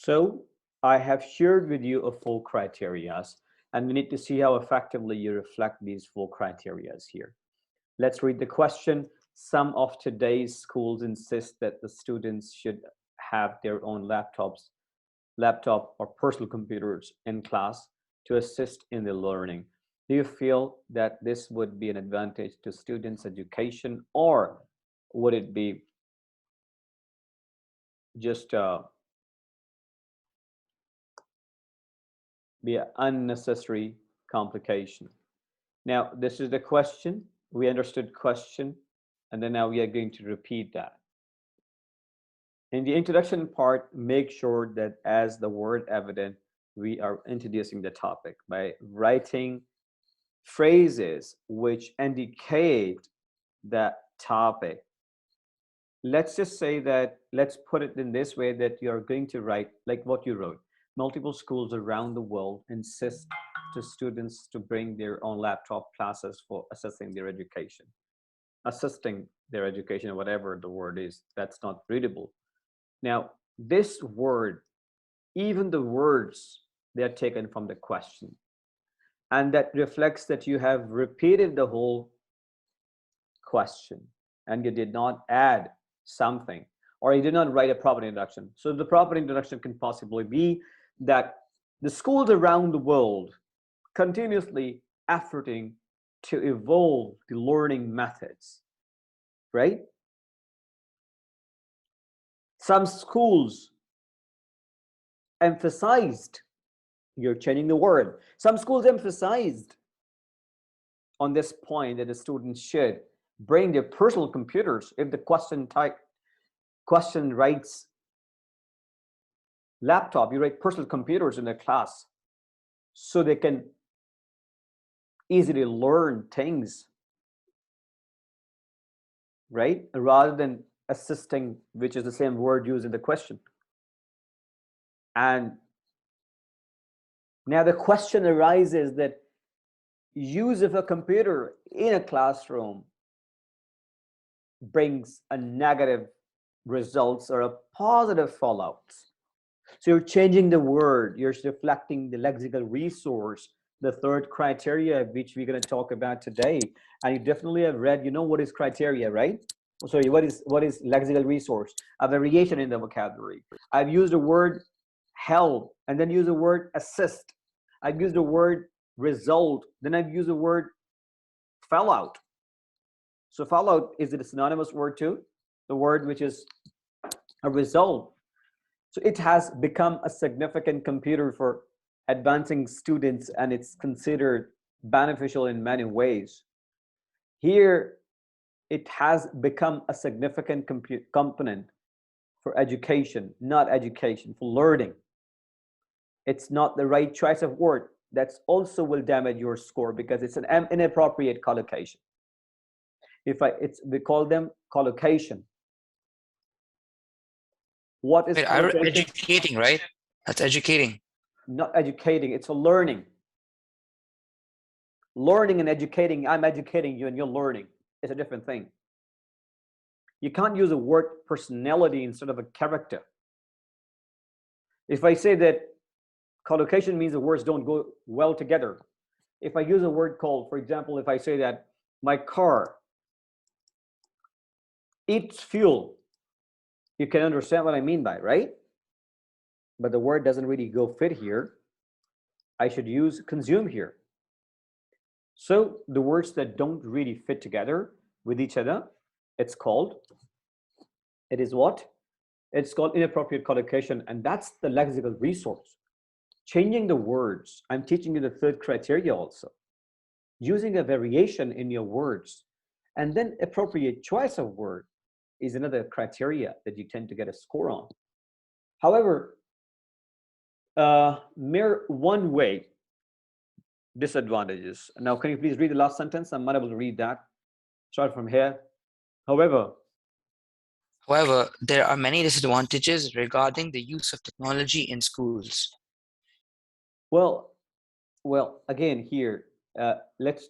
So I have shared with you a full criterias, and we need to see how effectively you reflect these full criterias here. Let's read the question. Some of today's schools insist that the students should have their own laptop or personal computers in class to assist in the learning. Do you feel that this would be an advantage to students' education, or would it be just be an unnecessary complication? Now, this is the question. We understood question, and then now we are going to repeat that. In the introduction part, make sure that as the word evident, we are introducing the topic by writing phrases which indicate that topic. Let's just say that, let's put it in this way, that you're going to write like what you wrote. Multiple schools around the world insist to students to bring their own laptop classes for assessing their education. Assisting their education, whatever the word is, that's not readable. Now, this word, even the words, they're taken from the question. And that reflects that you have repeated the whole question and you did not add something, or you did not write a proper introduction. So the proper introduction can possibly be that the schools around the world continuously efforting to evolve the learning methods, right? Some schools emphasized, you're changing the word. Some schools emphasized on this point that the students should bring their personal computers. If the question writes laptop, you write personal computers in the class so they can easily learn things, right? Rather than assisting, which is the same word used in the question. And now the question arises that use of a computer in a classroom brings a negative results or a positive fallout. So you're changing the word, you're reflecting the lexical resource, the third criteria which we're going to talk about today. And you definitely have read, you know what is criteria, right? Sorry, what is lexical resource? A variation in the vocabulary. I've used the word help and then use the word assist. I've used the word result, then I've used the word fallout. So fallout is a synonymous word too, the word which is a result. So it has become a significant computer for advancing students, and it's considered beneficial in many ways. Here, it has become a significant component for education, not education, for learning. It's not the right choice of word. That's also will damage your score because it's an inappropriate collocation. We call them collocation. What is Wait, collocation? educating, right? That's educating. Not educating, it's a learning. Learning and educating, I'm educating you and you're learning. It's a different thing. You can't use the word personality instead of a character. If I say that collocation means the words don't go well together. If I use a word called, for example, if I say that my car eats fuel, you can understand what I mean by, right? But the word doesn't really go fit here. I should use consume here. So the words that don't really fit together with each other, it is what? It's called inappropriate collocation, and that's the lexical resource. Changing the words, I'm teaching you the third criteria also. Using a variation in your words, and then appropriate choice of word is another criteria that you tend to get a score on. However, mere one way disadvantages. Now, can you please read the last sentence? I'm not able to read that. Start from here. However, there are many disadvantages regarding the use of technology in schools. well, again here, let's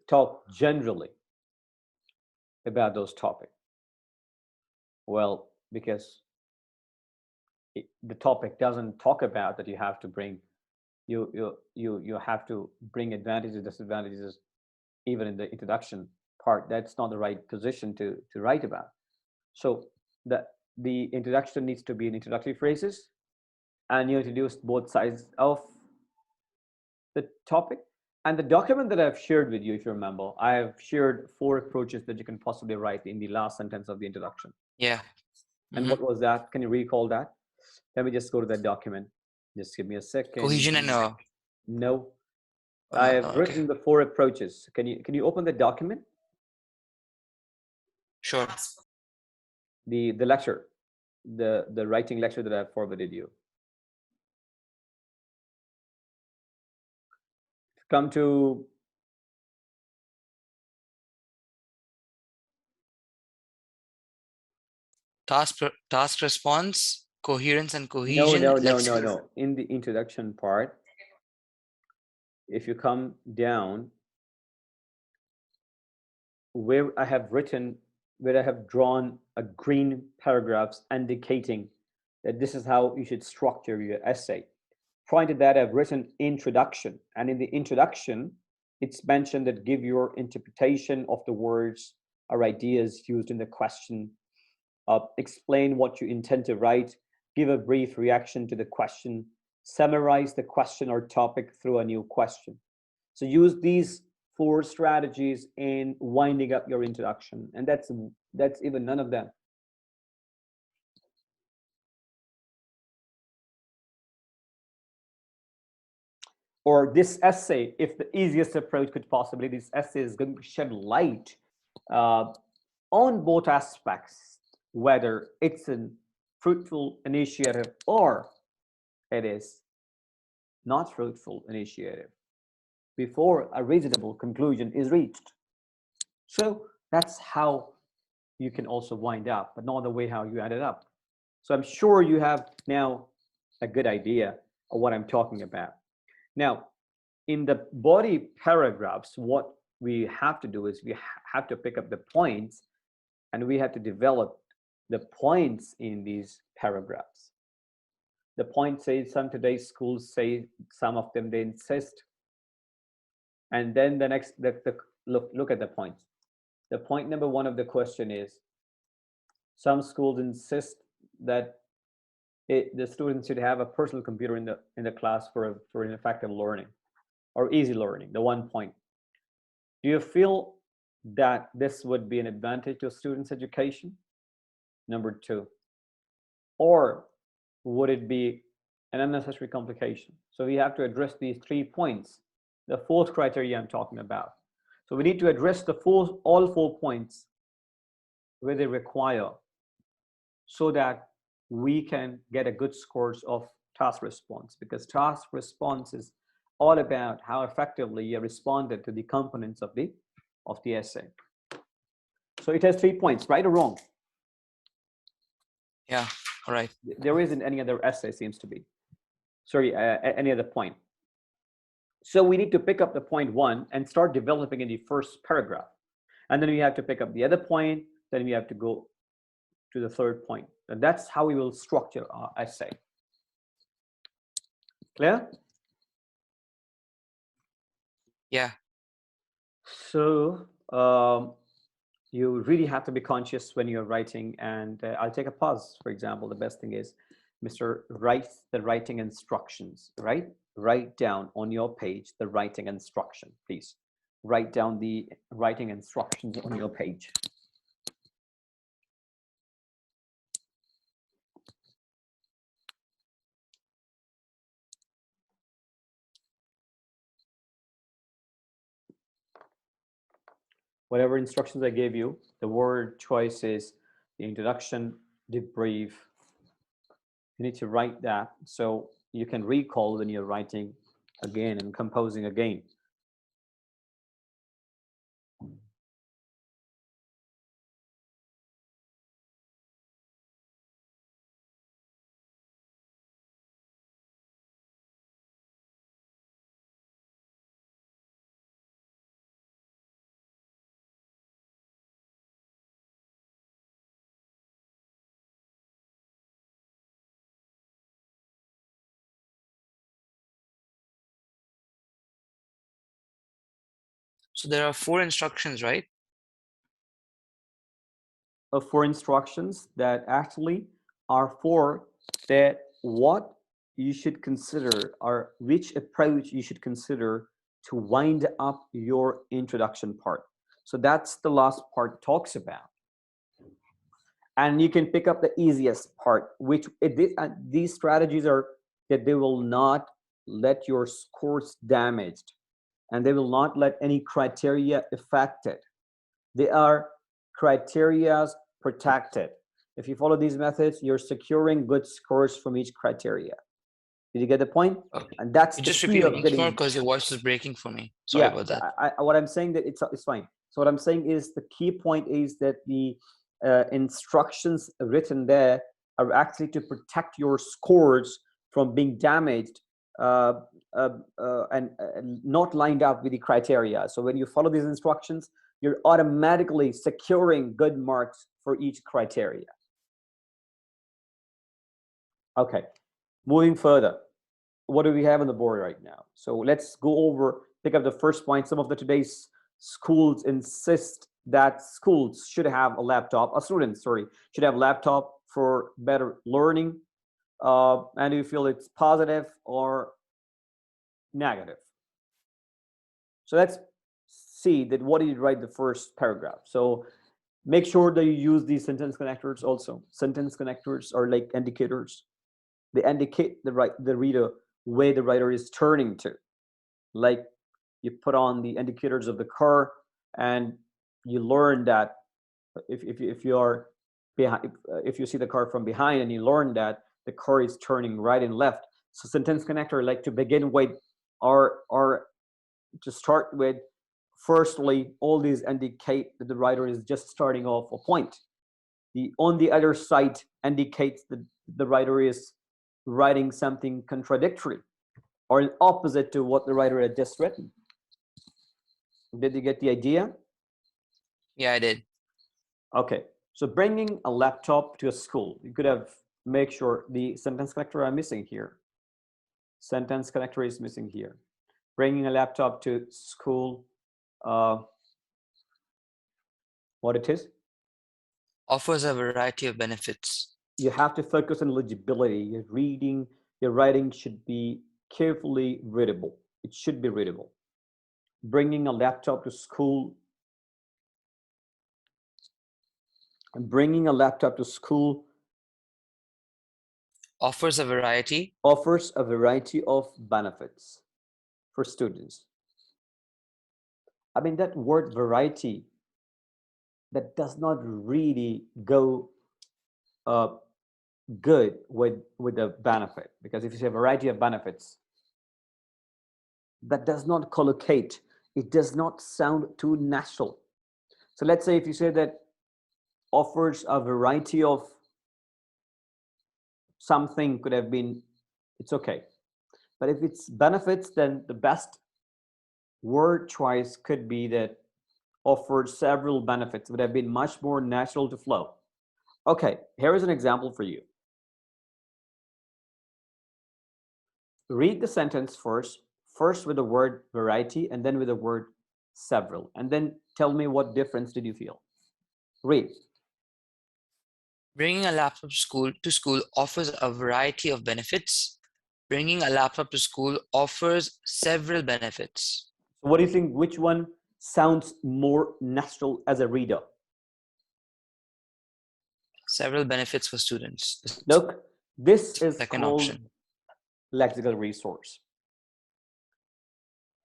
talk generally about those topics. Well, because the topic doesn't talk about that you have to bring you have to bring advantages, disadvantages, even in the introduction part. That's not the right position to write about. So the introduction needs to be in introductory phrases, and you introduce both sides of the topic. And the document that I've shared with you, if you remember, I have shared 4 approaches that you can possibly write in the last sentence of the introduction. Yeah. And what was that? Can you recall that? Let me just go to that document. Just give me a second. Cohesion and no. oh, I no, have no, okay. written the 4 approaches. Can you open the document? Sure. The lecture, the writing lecture that I have forwarded you. Come to task response, coherence and cohesion. No. In the introduction part, if you come down, where I have drawn a green paragraphs indicating that this is how you should structure your essay. Prior to that, I've written introduction, and in the introduction, it's mentioned that give your interpretation of the words or ideas used in the question, explain what you intend to write, give a brief reaction to the question, summarize the question or topic through a new question. So use these 4 strategies in winding up your introduction, and that's even none of them. Or this essay, if the easiest approach could possibly, this essay is going to shed light on both aspects, whether it's a fruitful initiative or it is not fruitful initiative, before a reasonable conclusion is reached. So that's how you can also wind up, but not the way how you ended up. So I'm sure you have now a good idea of what I'm talking about. Now, in the body paragraphs, what we have to do is we have to pick up the points, and we have to develop the points in these paragraphs. The point says some today's schools say, some of them they insist, and then the next look at the points. The point number 1 of the question is, some schools insist that the students should have a personal computer in the class for an effective learning or easy learning. The 1 point. Do you feel that this would be an advantage to a student's education? Number 2. Or would it be an unnecessary complication? So we have to address these 3 points, the 4th criteria I'm talking about. So we need to address all 4 points where they require, so that we can get a good scores of task response, because task response is all about how effectively you responded to the components of the essay. So it has 3 points, right or wrong? Yeah, all right. There isn't any other essay, seems to be. Sorry, any other point. So we need to pick up the point 1 and start developing in the first paragraph. And then we have to pick up the other point, then we have to go to the 3rd point. And that's how we will structure our essay. Clear? Yeah. So you really have to be conscious when you're writing, and I'll take a pause. For example, the best thing is, Mr. Write the writing instructions, right? Write down on your page the writing instruction, please. Write down the writing instructions on your page. Whatever instructions I gave you, the word choice is the introduction, debrief. You need to write that so you can recall when you're writing again and composing again. So there are 4 instructions, right? For instructions that actually are for that what you should consider or which approach you should consider to wind up your introduction part. So that's the last part talks about. And you can pick up the easiest part, which these strategies are that they will not let your scores damaged and they will not let any criteria affected. They are criterias protected. If you follow these methods, you're securing good scores from each criteria. Did you get the point? Okay. And that's You the just key repeat of once more getting. because your voice is breaking for me. Sorry Yeah, about that. what I'm saying that it's fine. So what I'm saying is the key point is that the instructions written there are actually to protect your scores from being damaged and not lined up with the criteria. So when you follow these instructions, you're automatically securing good marks for each criteria. Okay, moving further. What do we have on the board right now? So let's go over, pick up the first point. Some of the today's schools insist that schools should have a laptop, students, sorry, should have a laptop for better learning. And do you feel it's positive or negative? So let's see that what did you write the first paragraph. So make sure that you use these sentence connectors also. Sentence connectors are like indicators. They indicate the reader where the writer is turning to. Like you put on the indicators of the car and you learn that if you are behind, if you see the car from behind and you learn that the car is turning right and left. So sentence connector like to begin with or to start with, firstly, all these indicate that the writer is just starting off a point. The on the other side indicates that the writer is writing something contradictory or opposite to what the writer had just written. Did you get the idea? Yeah, I did. Okay, so bringing a laptop to a school, you could have make sure the sentence connector I'm missing here. Sentence connector is missing here. Bringing a laptop to school, what it is? Offers a variety of benefits. You have to focus on legibility. Your reading, your writing should be carefully readable. It should be readable. Bringing a laptop to school, bringing a laptop to school Offers a variety. offers a variety of benefits for students. I mean, that word variety, that does not really go uh, good with the benefit, because if you say variety of benefits, that does not collocate. It does not sound too natural. So let's say if you say that offers a variety of something, could have been, it's okay. But if it's benefits, then the best word choice could be that offered several benefits, would have been much more natural to flow. Okay, here is an example for you. Read the sentence first with the word variety and then with the word several, and then tell me what difference did you feel. Read. Bringing a laptop to school offers a variety of benefits. Bringing a laptop to school offers several benefits. So what do you think, which one sounds more natural as a reader? Several benefits for students. Look, this is Second called option. lexical resource.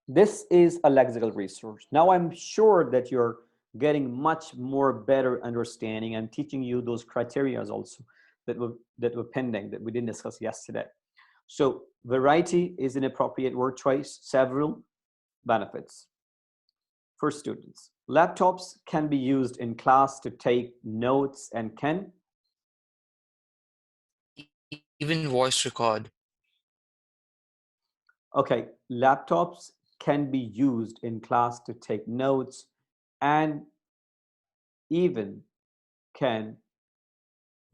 This is a lexical resource. Now I'm sure that you're getting much more better understanding. I'm teaching you those criteria also that were pending that we didn't discuss yesterday. So variety is an appropriate word choice. Several benefits for students. Laptops can be used in class to take notes and can Even voice record. Okay, laptops can be used in class to take notes and even can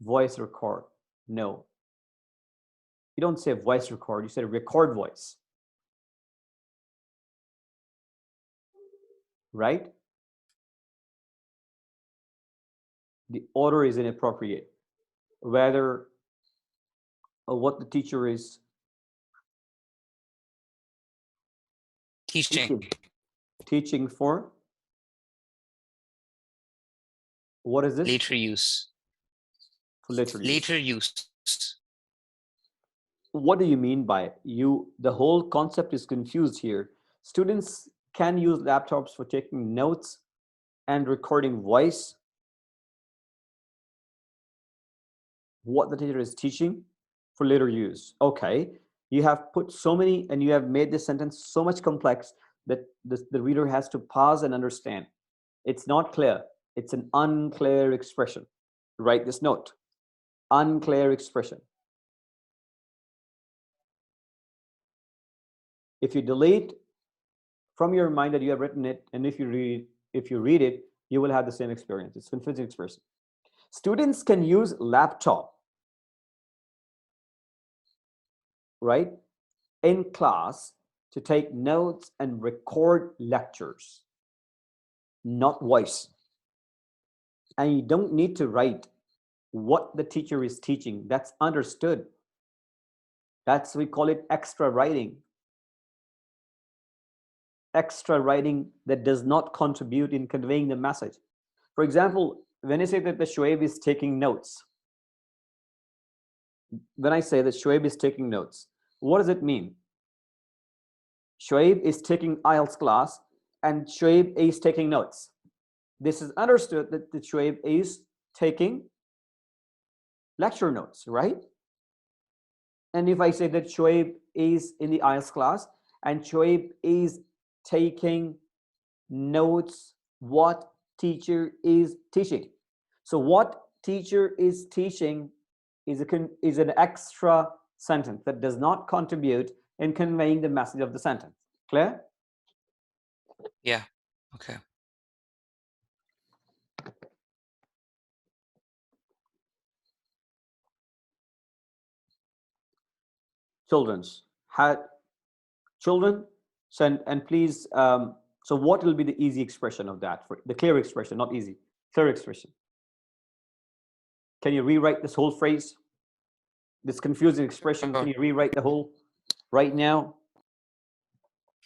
voice record. No, you don't say voice record, you say record voice. right? The order is inappropriate. Whether what the teacher is Teaching. teaching for, what is this? Later use. For later use. Later use. What do you mean by it? The whole concept is confused here. Students can use laptops for taking notes and recording voice, what the teacher is teaching, for later use. Okay, you have put so many and you have made this sentence so much complex that the reader has to pause and understand. It's not clear. It's an unclear expression. Write this note. Unclear expression. If you delete from your mind that you have written it, and if you read it, you will have the same experience. It's confusing expression. Students can use laptop, right, in class to take notes and record lectures, not voice. And you don't need to write what the teacher is teaching. That's understood. That's, we call it extra writing. Extra writing that does not contribute in conveying the message. For example, when I say that the Shoaib is taking notes, when I say that Shoaib is taking notes, what does it mean? Shoaib is taking IELTS class and Shoaib is taking notes. This is understood that the Shoaib is taking lecture notes, right? And if I say that Shoaib is in the IELTS class and Shoaib is taking notes, what teacher is teaching. So what teacher is teaching is an extra sentence that does not contribute in conveying the message of the sentence. Clear? Yeah. Okay. Children's had children send, and please, so what will be the easy expression of that, for the clear expression, not easy, clear expression? Can you rewrite this whole phrase, this confusing expression? Can Sure. you rewrite the whole right now?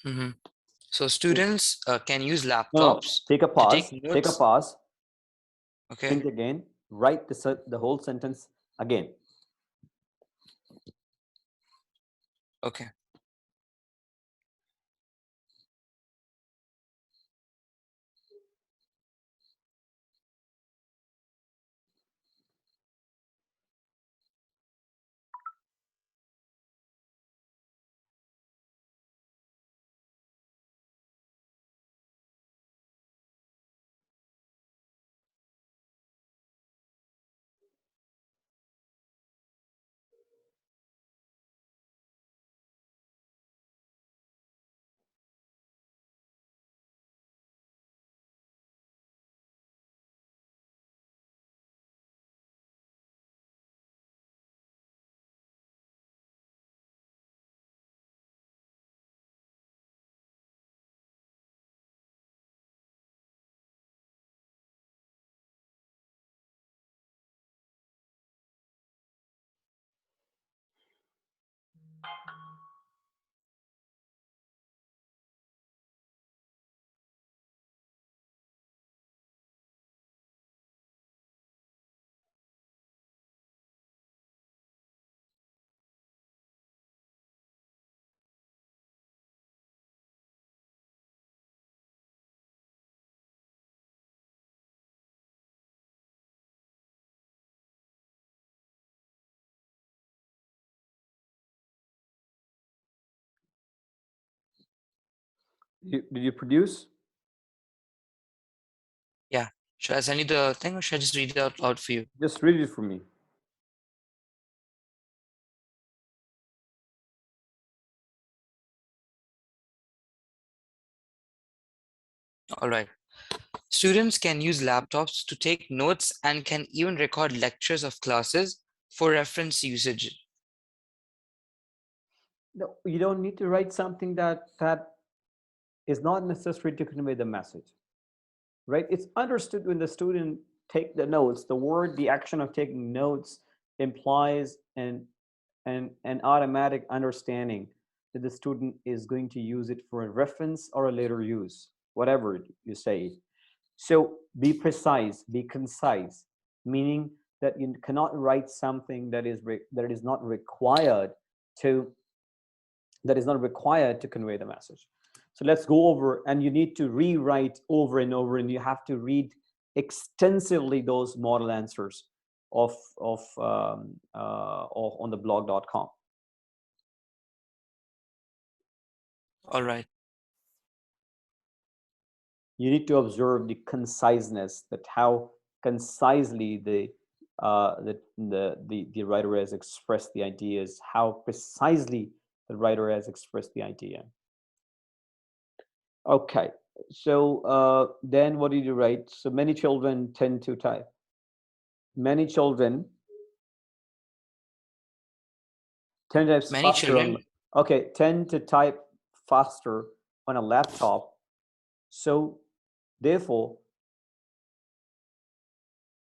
Mm-hmm. So students can use No, no, laptops take a to take pause, take a notes. pause, Okay. think again, write the whole sentence again. Okay. Did you produce? Yeah. Should I send you the thing or should I just read it out loud for you? Just read it for me. All right. Students can use laptops to take notes and can even record lectures of classes for reference usage. No, you don't need to write something that is not necessary to convey the message, right? It's understood when the student take the notes. The word, the action of taking notes implies an automatic understanding that the student is going to use it for a reference or a later use, whatever you say. So be precise, be concise, meaning that you cannot write something that is not required to convey the message. So let's go over, and you need to rewrite over and over, and you have to read extensively those model answers of on the blog.com. All right. You need to observe the conciseness, that how concisely the writer has expressed the ideas, how precisely the writer has expressed the idea. Okay, so then what did you write? So many children tend to type. Many children tend to type Many faster children, tend to type faster on a laptop. So therefore,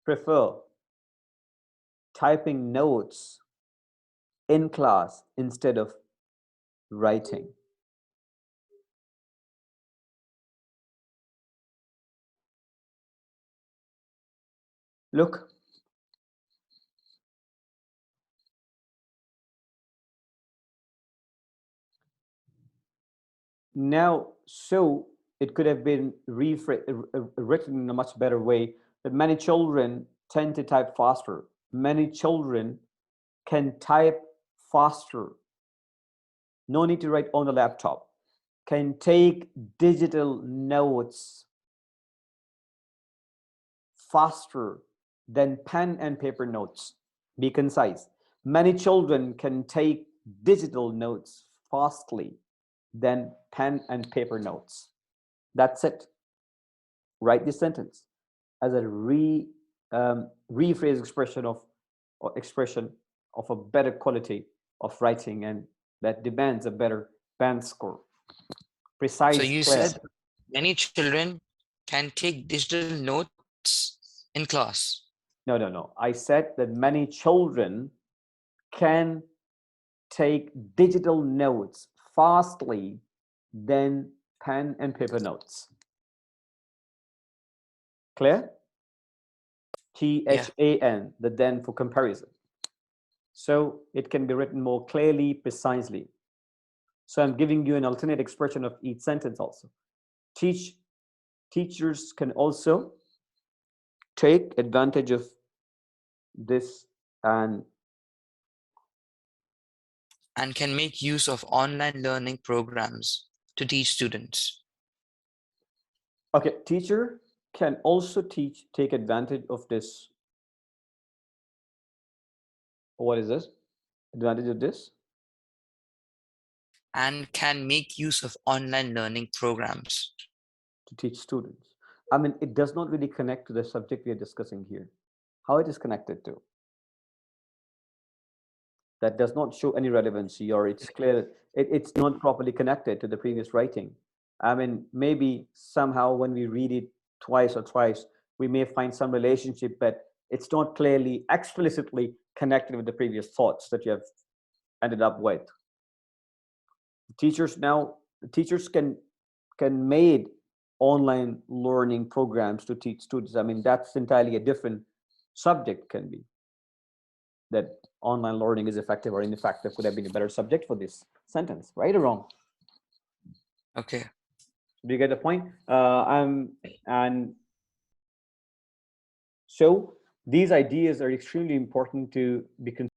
prefer typing notes in class instead of writing. Look, now, so it could have been written in a much better way, that many children tend to type faster. Many children can type faster. No need to write on the laptop. Can take digital notes faster than pen and paper notes. Be concise. Many children can take digital notes fastly than pen and paper notes. That's it. Write this sentence as a rephrase expression of a better quality of writing, and that demands a better band score. so Precise, you clear. said many children can take digital notes in class. No. I said that many children can take digital notes fastly than pen and paper notes. Clear? Yeah. THAN, the then for comparison. So it can be written more clearly, precisely. So I'm giving you an alternate expression of each sentence also. Teachers can also take advantage of this and can make use of online learning programs to teach students. okay, teacher can also take advantage of this. What is this? Advantage of this? And can make use of online learning programs. To teach students. I mean, it does not really connect to the subject we are discussing here. How it is connected to? That does not show any relevancy, or it's clear it's not properly connected to the previous writing. I mean, maybe somehow when we read it twice or thrice, we may find some relationship, but it's not clearly, explicitly connected with the previous thoughts that you have ended up with. Teachers can made online learning programs to teach students. I mean, that's entirely a different subject. Can be that online learning is effective or ineffective could have been a better subject for this sentence, right or wrong? Okay. Do you get the point? And so these ideas are extremely important to be considered.